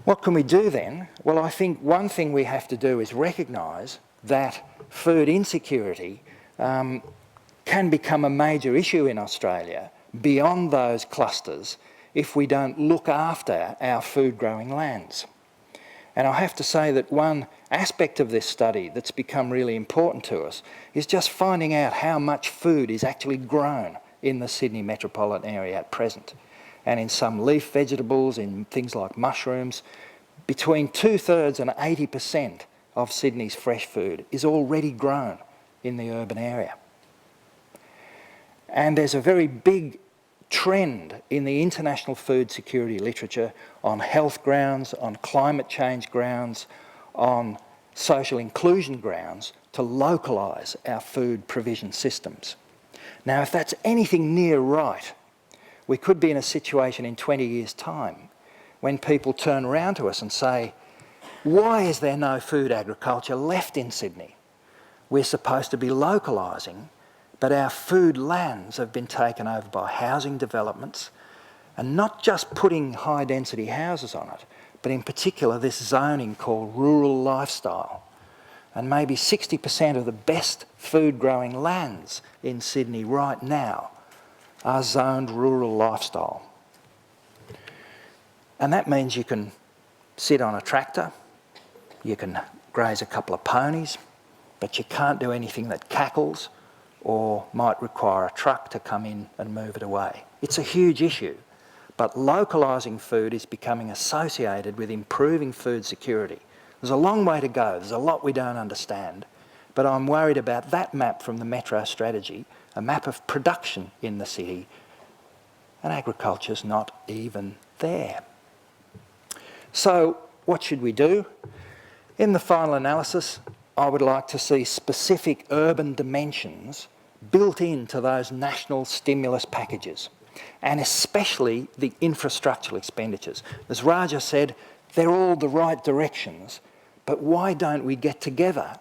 What can we do then? Well, I think one thing we have to do is recognise that food insecurity can become a major issue in Australia beyond those clusters if we don't look after our food growing lands. And I have to say that one aspect of this study that's become really important to us is just finding out how much food is actually grown in the Sydney metropolitan area at present. And in some leaf vegetables, in things like mushrooms, between 2/3 and 80% of Sydney's fresh food is already grown in the urban area. And there's a very big trend in the international food security literature on health grounds, on climate change grounds, on social inclusion grounds to localise our food provision systems. Now, if that's anything near right, we could be in a situation in 20 years' time when people turn around to us and say, why is there no food agriculture left in Sydney? We're supposed to be localising, but our food lands have been taken over by housing developments, and not just putting high density houses on it, but in particular this zoning called rural lifestyle. And maybe 60% of the best food growing lands in Sydney right now are zoned rural lifestyle. And that means you can sit on a tractor, you can graze a couple of ponies, but you can't do anything that cackles or might require a truck to come in and move it away. It's a huge issue, but localising food is becoming associated with improving food security. There's a long way to go, there's a lot we don't understand, but I'm worried about that map from the Metro strategy, a map of production in the city, and agriculture's not even there. So what should we do? In the final analysis, I would like to see specific urban dimensions built into those national stimulus packages, and especially the infrastructural expenditures. As Raja said, they're all the right directions, but why don't we get together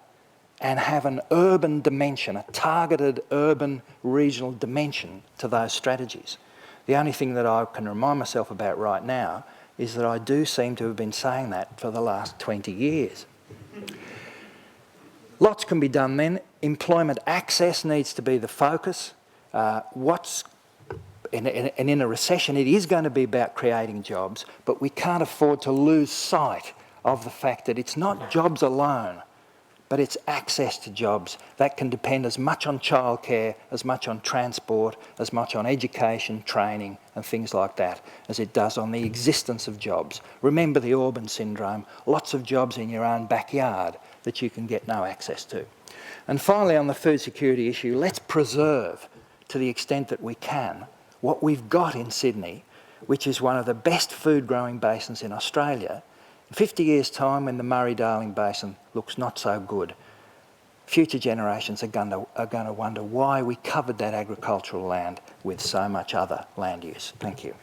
and have an urban dimension, a targeted urban regional dimension to those strategies? The only thing that I can remind myself about right now is that I do seem to have been saying that for the last 20 years. Lots can be done then. Employment access needs to be the focus. In a recession, it is going to be about creating jobs, but we can't afford to lose sight of the fact that it's not jobs alone, but it's access to jobs. That can depend as much on childcare, as much on transport, as much on education, training and things like that, as it does on the existence of jobs. Remember the Auburn syndrome, lots of jobs in your own backyard that you can get no access to. And finally, on the food security issue, let's preserve, to the extent that we can, what we've got in Sydney, which is one of the best food growing basins in Australia. In 50 years' time, when the Murray-Darling Basin looks not so good, future generations are going to wonder why we covered that agricultural land with so much other land use. Thank you.